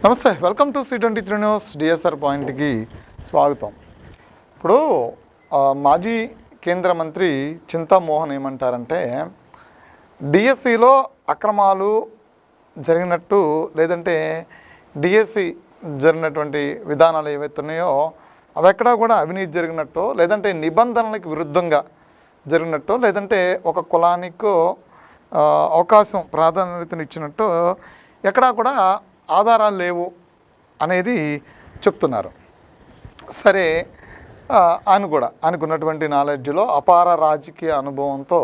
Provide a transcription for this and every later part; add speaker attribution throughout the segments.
Speaker 1: నమస్తే, welcome to C23 news. DSR పాయింట్కి స్వాగతం. ఇప్పుడు మాజీ కేంద్ర మంత్రి చింతామోహన్ ఏమంటారంటే, డిఎస్సిలో అక్రమాలు జరిగినట్టు లేదంటే డిఎస్సి జరిగినటువంటి విధానాలు ఏవైతే ఉన్నాయో అవి ఎక్కడా కూడా అవినీతి జరిగినట్టు, లేదంటే నిబంధనలకు విరుద్ధంగా జరిగినట్టు, లేదంటే ఒక కులానికో అవకాశం ప్రాధాన్యతనిచ్చినట్టు ఎక్కడా కూడా ఆధారాలు లేవు అనేది చెప్తున్నారు. సరే, ఆయన కూడా ఆయనకున్నటువంటి నాలెడ్జ్లో అపార రాజకీయ అనుభవంతో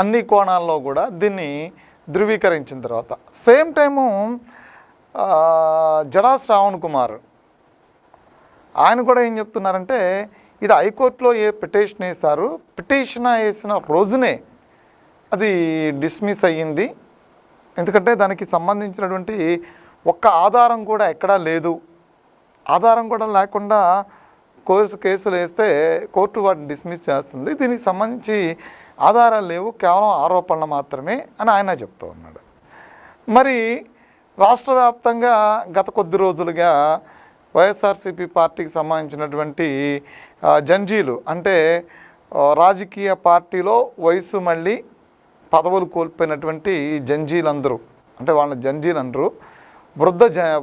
Speaker 1: అన్ని కోణాల్లో కూడా దీన్ని ధృవీకరించిన తర్వాత సేమ్ టైము జడా శ్రావణ్ కుమార్ ఆయన కూడా ఏం చెప్తున్నారంటే, ఇది హైకోర్టులో పిటిషన్ వేశారు, పిటిషన్ వేసిన రోజునే అది డిస్మిస్ అయ్యింది. ఎందుకంటే దానికి సంబంధించినటువంటి ఒక్క ఆధారం కూడా ఎక్కడా లేదు. ఆధారం కూడా లేకుండా కేసులు వేస్తే కోర్టు వాటిని డిస్మిస్ చేస్తుంది. దీనికి సంబంధించి ఆధారాలు లేవు, కేవలం ఆరోపణలు మాత్రమే అని ఆయన చెప్తూ ఉన్నాడు. మరి రాష్ట్ర వ్యాప్తంగా గత కొద్ది రోజులుగా వైఎస్ఆర్సీపీ పార్టీకి సంబంధించినటువంటి జంజీలు, అంటే రాజకీయ పార్టీలో వయసు మళ్ళీ పదవులు కోల్పోయినటువంటి జంజీలందరూ, అంటే వాళ్ళని జంజీలు అనరు,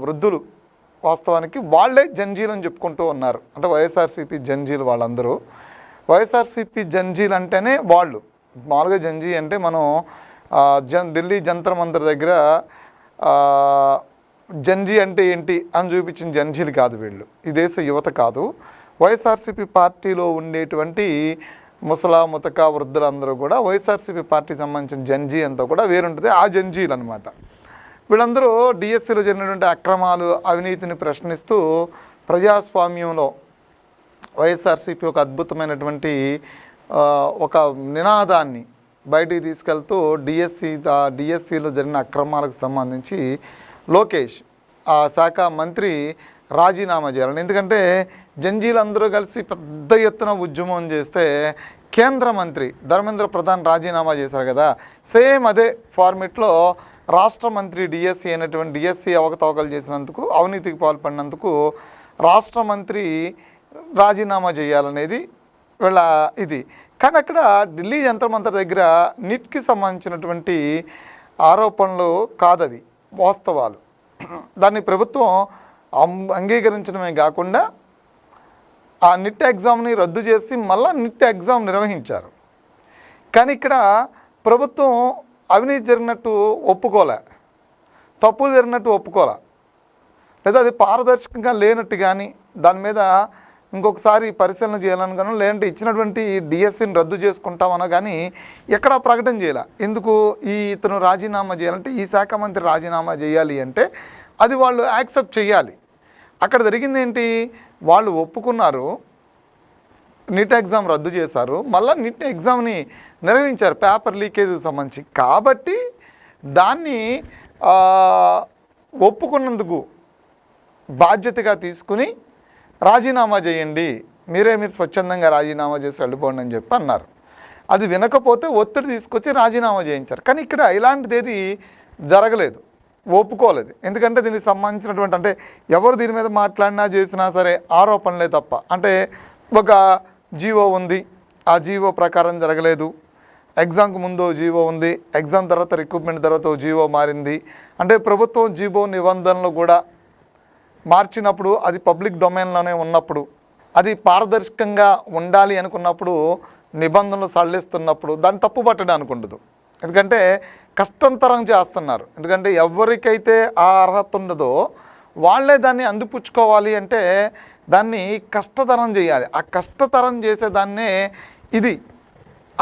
Speaker 1: వృద్ధులు, వాస్తవానికి వాళ్ళే జంజీలు అని చెప్పుకుంటూ ఉన్నారు. అంటే వైఎస్ఆర్సీపీ జంజీలు వాళ్ళందరూ. వైఎస్ఆర్సీపీ జంజీలు అంటేనే వాళ్ళు. మామూలుగా జంజీ అంటే మనం ఢిల్లీ జంతర్ మంతర్ దగ్గర జంజీ అంటే ఏంటి అని చూపించిన జంజీలు కాదు వీళ్ళు. ఈ దేశ యువత కాదు. వైఎస్ఆర్సీపీ పార్టీలో ఉండేటువంటి ముతక వృద్ధులందరూ కూడా వైఎస్ఆర్సీపీ పార్టీకి సంబంధించిన జంజీ అంతా కూడా వేరుంటుంది. ఆ జంజీలు అనమాట. వీళ్ళందరూ డిఎస్సిలో జరిగినటువంటి అక్రమాలు, అవినీతిని ప్రశ్నిస్తూ ప్రజాస్వామ్యంలో వైఎస్ఆర్సీపీ ఒక అద్భుతమైనటువంటి ఒక నినాదాన్ని బయటికి తీసుకెళ్తూ డిఎస్సిలో జరిగిన అక్రమాలకు సంబంధించి లోకేష్ ఆ శాఖ మంత్రి రాజీనామా చేయాలని. ఎందుకంటే జంజీలందరూ కలిసి పెద్ద ఎత్తున ఉద్యమం చేస్తే కేంద్ర మంత్రి ధర్మేంద్ర ప్రధాన్ రాజీనామా చేశారు కదా, సేమ్ అదే ఫార్మెట్లో రాష్ట్ర మంత్రి డిఎస్సి అయినటువంటి డిఎస్సి అవకతవకలు చేసినందుకు, అవినీతికి పాల్పడినందుకు రాష్ట్ర మంత్రి రాజీనామా చేయాలనేది వీళ్ళ ఇది. కానీ అక్కడ ఢిల్లీ జంతర్ మంతర్ దగ్గర నిట్కి సంబంధించినటువంటి ఆరోపణలు కాదవి, వాస్తవాలు. దాన్ని ప్రభుత్వం అంగీకరించడమే కాకుండా ఆ నిట్ ఎగ్జామ్ని రద్దు చేసి మళ్ళీ నిట్ ఎగ్జామ్ నిర్వహించారు. కానీ ఇక్కడ ప్రభుత్వం అవినీతి జరిగినట్టు ఒప్పుకోలే, తప్పులు జరిగినట్టు ఒప్పుకోలే, లేదా అది పారదర్శకంగా లేనట్టు కానీ దాని మీద ఇంకొకసారి పరిశీలన చేయాలని కానీ, లేదంటే ఇచ్చినటువంటి డిఎస్సిని రద్దు చేసుకుంటామన్నా కానీ ఎక్కడా ప్రకటన చేయాలి. ఎందుకు ఇతను రాజీనామా చేయాలంటే, ఈ శాఖ మంత్రి రాజీనామా చేయాలి అంటే అది వాళ్ళు యాక్సెప్ట్ చేయాలి. అక్కడ జరిగింది ఏంటి, వాళ్ళు ఒప్పుకున్నారు, నీట్ ఎగ్జామ్ రద్దు చేశారు, మళ్ళీ నీట్ ఎగ్జామ్ని నిర్వహించారు పేపర్ లీకేజ్కి సంబంధించి. కాబట్టి దాన్ని ఒప్పుకున్నందుకు బాధ్యతగా తీసుకుని రాజీనామా చేయండి, మీరు స్వచ్ఛందంగా రాజీనామా చేసి వెళ్ళిపోండి అని చెప్పి అన్నారు. అది వినకపోతే ఒత్తిడి తీసుకొచ్చి రాజీనామా చేయించారు. కానీ ఇక్కడ ఇలాంటిది జరగలేదు, ఒప్పుకోలేదు. ఎందుకంటే దీనికి సంబంధించినటువంటి, అంటే ఎవరు దీని మీద మాట్లాడినా చేసినా సరే ఆరోపణలే తప్ప. అంటే ఒక జీవో ఉంది, ఆ జీవో ప్రకారం జరగలేదు, ఎగ్జామ్కి ముందు జీవో ఉంది, ఎగ్జామ్ తర్వాత రిక్రూట్మెంట్ తర్వాత జీవో మారింది. అంటే ప్రభుత్వం జీవో నిబంధనలు కూడా మార్చినప్పుడు అది పబ్లిక్ డొమైన్లోనే ఉన్నప్పుడు, అది పారదర్శకంగా ఉండాలి అనుకున్నప్పుడు, నిబంధనలు సడలిస్తున్నప్పుడు దాన్ని తప్పు పట్టడానికి ఉండదు. ఎందుకంటే కష్టంతరం చేస్తున్నారు. ఎందుకంటే ఎవరికైతే ఆ అర్హత ఉండదో వాళ్ళే దాన్ని అందిపుచ్చుకోవాలి అంటే దాన్ని కష్టతరం చేయాలి. ఆ కష్టతరం చేసేదాన్నే ఇది.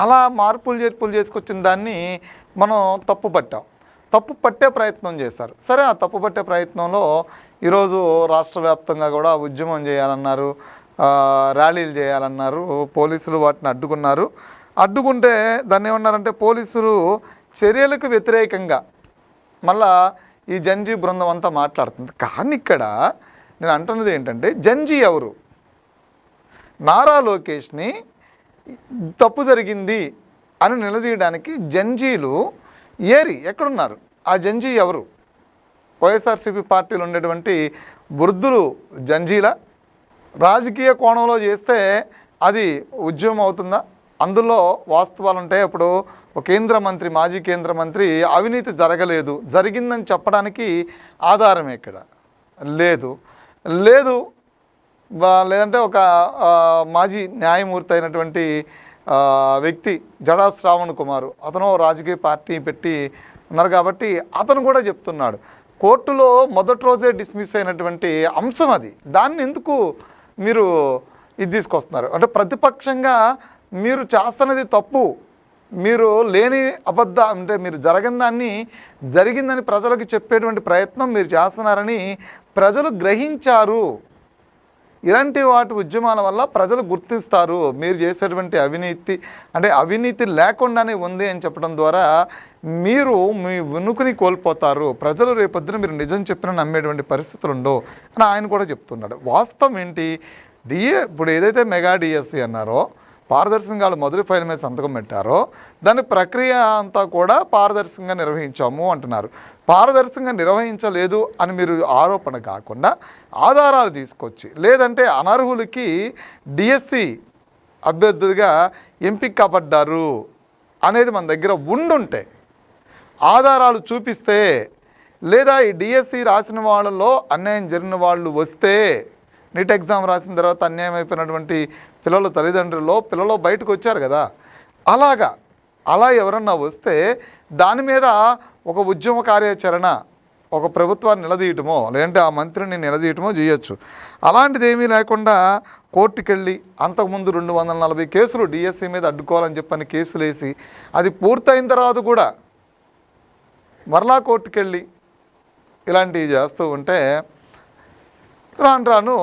Speaker 1: అలా మార్పులు చేర్పులు చేసుకొచ్చిన దాన్ని మనం తప్పు పట్టే ప్రయత్నం చేశారు. సరే, ఆ తప్పు పట్టే ప్రయత్నంలో ఈరోజు రాష్ట్ర వ్యాప్తంగా కూడా ఉద్యమం చేయాలన్నారు, ర్యాలీలు చేయాలన్నారు. పోలీసులు వాటిని అడ్డుకున్నారు. అడ్డుకుంటే దాన్ని ఏమన్నారంటే, పోలీసులు చర్యలకు వ్యతిరేకంగా మళ్ళా ఈ జంజీ బృందం అంతా మాట్లాడుతుంది. కానీ ఇక్కడ నేను అంటున్నది ఏంటంటే, జంజీ ఎవరు? నారా లోకేష్ని తప్పు జరిగింది అని నిలదీయడానికి జంజీలు ఎక్కడున్నారు? ఆ జంజీ ఎవరు? వైఎస్ఆర్సీపీ పార్టీలో ఉండేటువంటి వృద్ధులు జంజీల రాజకీయ కోణంలో చేస్తే అది ఉద్యమం అవుతుందా? అందులో వాస్తవాలు ఉంటాయి. అప్పుడు ఒక కేంద్ర మంత్రి, మాజీ కేంద్ర మంత్రి అవినీతి జరగలేదు, జరిగిందని చెప్పడానికి ఆధారం ఎక్కడ లేదు. లేదంటే ఒక మాజీ న్యాయమూర్తి అయినటువంటి వ్యక్తి జడా శ్రావణ్ కుమార్, అతను రాజకీయ పార్టీ పెట్టి ఉన్నారు కాబట్టి అతను కూడా చెప్తున్నాడు, కోర్టులో మొదటి రోజే డిస్మిస్ అయినటువంటి అంశం అది, దాన్ని ఎందుకు మీరు ఇది తీసుకొస్తున్నారు? అంటే ప్రతిపక్షంగా మీరు చేస్తున్నది తప్పు, మీరు లేని అంటే మీరు జరగని దాన్ని జరిగిందని ప్రజలకు చెప్పేటువంటి ప్రయత్నం మీరు చేస్తున్నారని ప్రజలు గ్రహించారు. ఇలాంటి వాటి ఉద్యమాల వల్ల ప్రజలు గుర్తిస్తారు మీరు చేసేటువంటి అవినీతి, అంటే అవినీతి లేకుండానే ఉంది అని చెప్పడం ద్వారా మీరు మీ వెనుకని కోల్పోతారు. ప్రజలు రేపొద్దున మీరు నిజం చెప్పిన నమ్మేటువంటి పరిస్థితులు ఉండవు అని ఆయన కూడా చెప్తున్నాడు. వాస్తవం ఏంటి? ఇప్పుడు ఏదైతే మెగా డిఎస్సి అన్నారో, పారదర్శకంగా మొదటి ఫైల్ మీద సంతకం పెట్టారో దాని ప్రక్రియ అంతా కూడా పారదర్శకంగా నిర్వహించాము అంటున్నారు. పారదర్శకంగా నిర్వహించలేదు అని మీరు ఆరోపణ కాకుండా ఆధారాలు తీసుకొచ్చి, లేదంటే అనర్హులకి డిఎస్సి అభ్యర్థులుగా ఎంపిక కాబడ్డారు అనేది మన దగ్గర ఉండుంటే, ఆధారాలు చూపిస్తే, లేదా ఈ డిఎస్సి రాసిన వాళ్ళలో అన్యాయం జరిగిన వాళ్ళు వస్తే, నీట్ ఎగ్జామ్ రాసిన తర్వాత అన్యాయం అయిపోయినటువంటి పిల్లల పిల్లలు బయటకు వచ్చారు కదా, అలా ఎవరన్నా వస్తే దాని మీద ఒక ఉద్యమ కార్యాచరణ, ఒక ప్రభుత్వాన్ని నిలదీయటమో లేదంటే ఆ మంత్రిని నిలదీయటమో చేయొచ్చు. అలాంటిది ఏమీ లేకుండా కోర్టుకెళ్ళి అంతకుముందు 240 కేసులు డిఎస్సి మీద అడ్డుకోవాలని చెప్పని కేసులు వేసి అది పూర్తయిన తర్వాత కూడా మరలా కోర్టుకెళ్ళి ఇలాంటివి చేస్తూ ఉంటే రాను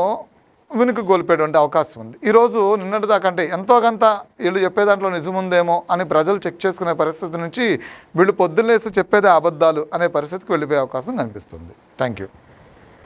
Speaker 1: వెనుక కోల్పోయేటువంటి అవకాశం ఉంది. ఈరోజు నిన్నటిదాకా అంటే ఎంతో కొంత వీళ్ళు చెప్పే దాంట్లో నిజముందేమో అని ప్రజలు చెక్ చేసుకునే పరిస్థితి నుంచి వీళ్ళు పొద్దున్నేసి చెప్పేదే అబద్ధాలు అనే పరిస్థితికి వెళ్ళిపోయే అవకాశం కనిపిస్తుంది. Thank you.